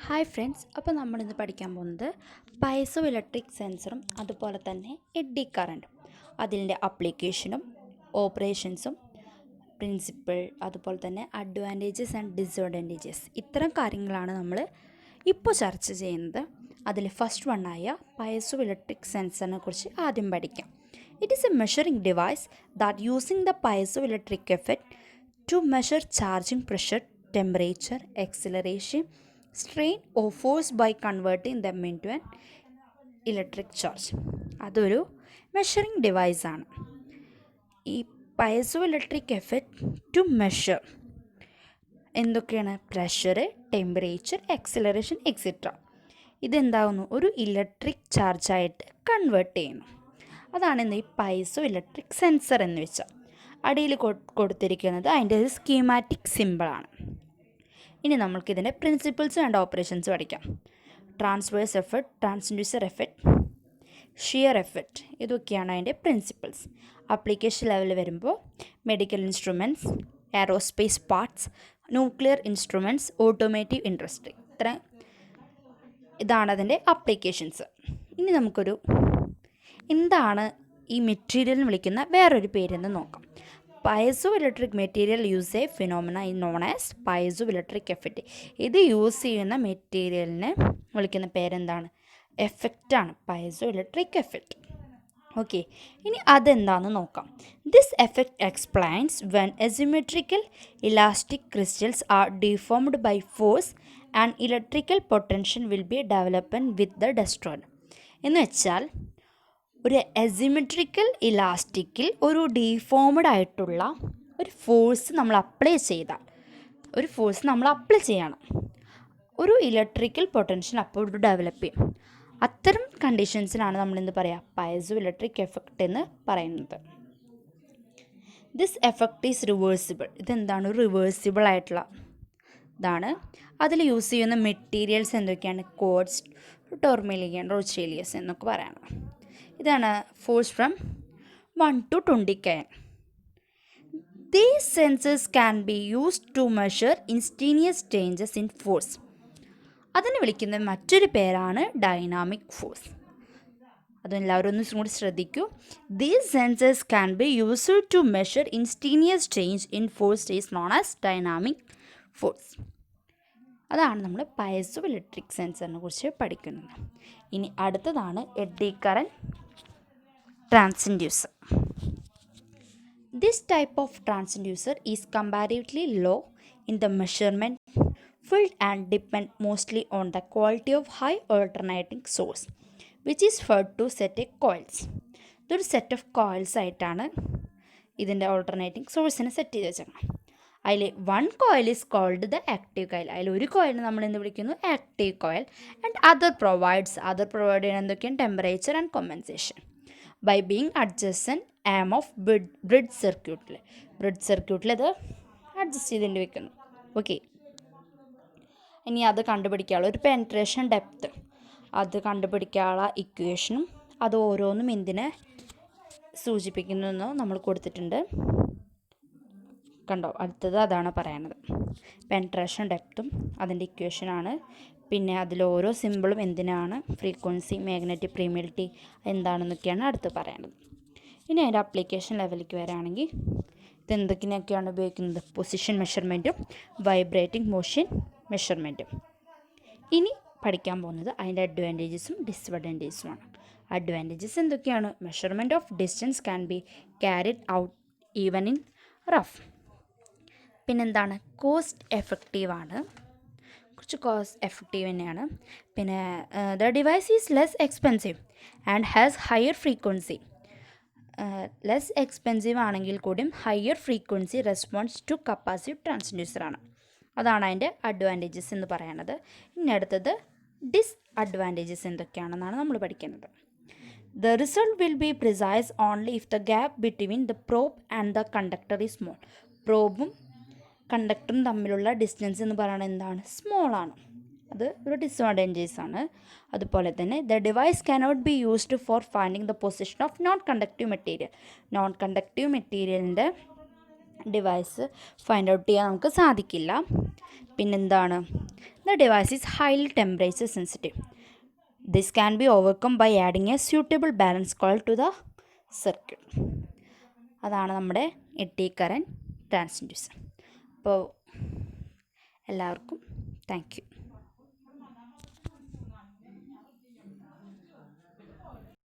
Hi friends, അപ്പോൾ നമ്മളിന്ന് പഠിക്കാൻ പോകുന്നത് പൈസോ ഇലക്ട്രിക് സെൻസറും അതുപോലെ തന്നെ എഡ്ഡി കറണ്ടും അതിൻ്റെ അപ്ലിക്കേഷനും ഓപ്പറേഷൻസും പ്രിൻസിപ്പിൾ അതുപോലെ തന്നെ അഡ്വാൻറ്റേജസ് ആൻഡ് ഡിസഡ്വാൻറ്റേജസ് ഇത്തരം കാര്യങ്ങളാണ് നമ്മൾ ഇപ്പോൾ ചർച്ച ചെയ്യുന്നത്. അതിൽ ഫസ്റ്റ് വണ്ണായ പൈസോ ഇലക്ട്രിക് സെൻസറിനെ കുറിച്ച് ആദ്യം പഠിക്കാം. It is a measuring device that using the piezo electric effect to measure charging pressure, temperature, acceleration, strain or force by converting them into an electric charge. അതൊരു മെഷറിംഗ് ഡിവൈസാണ്. ഈ piezo electric effect to measure എന്തൊക്കെയാണ്? Pressure, temperature, acceleration etcetera. ഇതെന്താവുന്നു? ഒരു electric ചാർജായിട്ട് convert ചെയ്യുന്നു. അതാണ് ഇന്ന് ഈ പൈസോ ഇലക്ട്രിക് സെൻസർ എന്ന് വെച്ചാൽ. അടിയിൽ കൊടുത്തിരിക്കുന്നത് അതിൻ്റെ ഒരു സ്കീമാറ്റിക് സിമ്പിളാണ്. ഇനി നമ്മൾക്കിതിൻ്റെ പ്രിൻസിപ്പിൾസ് ആൻഡ് ഓപ്പറേഷൻസ് പഠിക്കാം. Transverse effect, transducer effect, shear effect, ഇതൊക്കെയാണ് അതിൻ്റെ പ്രിൻസിപ്പിൾസ്. ആപ്ലിക്കേഷൻ ലെവൽ വരുമ്പോൾ medical instruments, aerospace parts, nuclear instruments, automotive industry, ഇതാണ് അതിൻ്റെ ആപ്ലിക്കേഷൻസ്. ഇനി നമുക്കൊരു എന്താണ് ഈ മെറ്റീരിയലിന് വിളിക്കുന്ന വേറൊരു പേരെന്ന് നോക്കാം. Piezo electric material use a phenomena known as piezo electric effect. ഇത് യൂസ് ചെയ്യുന്ന മെറ്റീരിയലിനെ വിളിക്കുന്ന പേരെന്താണ്? എഫക്റ്റാണ്, പൈസോ ഇലക്ട്രിക് എഫക്റ്റ്. ഓക്കെ, ഇനി അതെന്താണെന്ന് നോക്കാം. This effect explains when asymmetrical elastic crystals are deformed by force and electrical potential will be development with the destroyer. എന്ന് വെച്ചാൽ ഒരു അസിമെട്രിക്കൽ ഇലാസ്റ്റിക്കിൽ ഒരു ഡീഫോംഡ് ആയിട്ടുള്ള ഒരു ഫോഴ്സ് നമ്മൾ അപ്ലൈ ചെയ്യണം. ഒരു ഇലക്ട്രിക്കൽ പൊട്ടൻഷ്യൽ അപ്പോൾ ഡെവലപ്പ് ചെയ്യും. അത്തരം കണ്ടീഷൻസിനാണ് നമ്മളെന്ത് പറയുക? പൈസോ ഇലക്ട്രിക് എഫക്റ്റ് എന്ന് പറയുന്നത്. This effect is reversible. ഇതെന്താണ്? റിവേഴ്സിബിൾ ആയിട്ടുള്ള ഇതാണ്. അതിൽ യൂസ് ചെയ്യുന്ന മെറ്റീരിയൽസ് എന്തൊക്കെയാണ്? ക്വാർട്സ്, ടോർമേലിയൻ, റോച്ചേലിയസ് എന്നൊക്കെ പറയണം. ഇതാണ് force from 1 to 20 kN. These sensors can be used to measure instantaneous changes in force. അതിന് വിളിക്കുന്ന മറ്റൊരു പേരാണ് ഡൈനാമിക് ഫോഴ്സ്. അതെല്ലാവരും ഒന്ന് കൂടി ശ്രദ്ധിക്കൂ. These sensors can be used to measure instantaneous change in force is known as dynamic force. അതാണ് നമ്മൾ പൈസോ ഇലക്ട്രിക് സെൻസറിനെ കുറിച്ച് പഠിക്കുന്നത്. ഇനി അടുത്തതാണ് eddy current transducer. This type of transducer is comparatively low in the measurement field and depend mostly on the quality of high alternating source, which is referred to set of coils. ഇതൊരു set of coils ആയിട്ടാണ് ഇതിൻ്റെ alternating സോഴ്സിനെ set ചെയ്ത് വെച്ചേക്കണം. അതിൽ one coil is called the active coil. അതിൽ ഒരു കോയിലിനെ നമ്മൾ എന്ത് വിളിക്കുന്നു? Active coil. And other provide ചെയ്യുന്ന എന്തൊക്കെയാണ്? Temperature and compensation by being adjusting arm of bridge സർക്യൂട്ടിൽ അത് അഡ്ജസ്റ്റ് ചെയ്തിട്ട് വെക്കുന്നു. ഓക്കെ, ഇനി അത് കണ്ടുപിടിക്കാനുള്ള ഒരു പെൻട്രേഷൻ ഡെപ്ത്ത്, അത് കണ്ടുപിടിക്കാനുള്ള ഇക്വേഷനും അത് ഓരോന്നും എന്തിനെ സൂചിപ്പിക്കുന്നതെന്നോ നമ്മൾ കൊടുത്തിട്ടുണ്ട്. കണ്ടോ, അടുത്തത് അതാണ് പറയണത്. പെൻട്രേഷൻ ഡെപ്തും അതിൻ്റെ ഇക്വേഷനാണ്. പിന്നെ അതിൽ ഓരോ സിമ്പിളും എന്തിനാണ്? ഫ്രീക്വൻസി, മാഗ്നറ്റിക് പെർമിയബിലിറ്റി എന്താണെന്നൊക്കെയാണ് അടുത്ത് പറയണത്. ഇനി അതിൻ്റെ ആപ്ലിക്കേഷൻ ലെവലിലേക്ക് വരികയാണെങ്കിൽ ഇതെന്തൊക്കെയൊക്കെയാണ് ഉപയോഗിക്കുന്നത്? പൊസിഷൻ മെഷർമെൻറ്റും വൈബ്രേറ്റിംഗ് മോഷൻ മെഷർമെൻറ്റും. ഇനി പഠിക്കാൻ പോകുന്നത് അതിൻ്റെ അഡ്വാൻറ്റേജസും ഡിസ്അഡ്വാൻറ്റേജസുമാണ്. അഡ്വാൻറ്റേജസ് എന്തൊക്കെയാണ്? Measurement of distance can be carried out even in rough. പിന്നെന്താണ്? കോസ്റ്റ് എഫക്റ്റീവാണ്, കുറച്ച് കോസ്റ്റ് എഫക്റ്റീവ് തന്നെയാണ്. പിന്നെ the device is less expensive and has higher frequency. Less expensive ആണെങ്കിൽ കൂടിയും higher frequency response to capacitive ട്രാൻസ്ഡ്യൂസറാണ്. അതാണ് അതിൻ്റെ അഡ്വാൻറ്റേജസ് എന്ന് പറയുന്നത്. ഇനി അടുത്തത് ഡിസ്അഡ്വാൻറ്റേജസ് എന്തൊക്കെയാണെന്നാണ് നമ്മൾ പഠിക്കുന്നത്. The result will be precise only if the gap between the probe and the conductor is small. പ്രോബും കണ്ടക്ടറും തമ്മിലുള്ള ഡിസ്റ്റൻസ് എന്ന് പറയുന്നത് എന്താണ്? സ്മോൾ ആണ്. അത് ഒരു ഡിസ്അഡ്വാൻറ്റേജസ് ആണ്. അതുപോലെ തന്നെ the device cannot be used for finding the position of non conductive material. Non conductive മെറ്റീരിയലിൻ്റെ ഡിവൈസ് ഫൈൻഡ് ഔട്ട് ചെയ്യാൻ നമുക്ക് സാധിക്കില്ല. പിന്നെന്താണ്, the device is highly temperature sensitive. This can be overcome by adding a suitable balance coil to the circuit. അതാണ് നമ്മുടെ eddy current transducer. അപ്പോൾ എല്ലാവർക്കും thank you.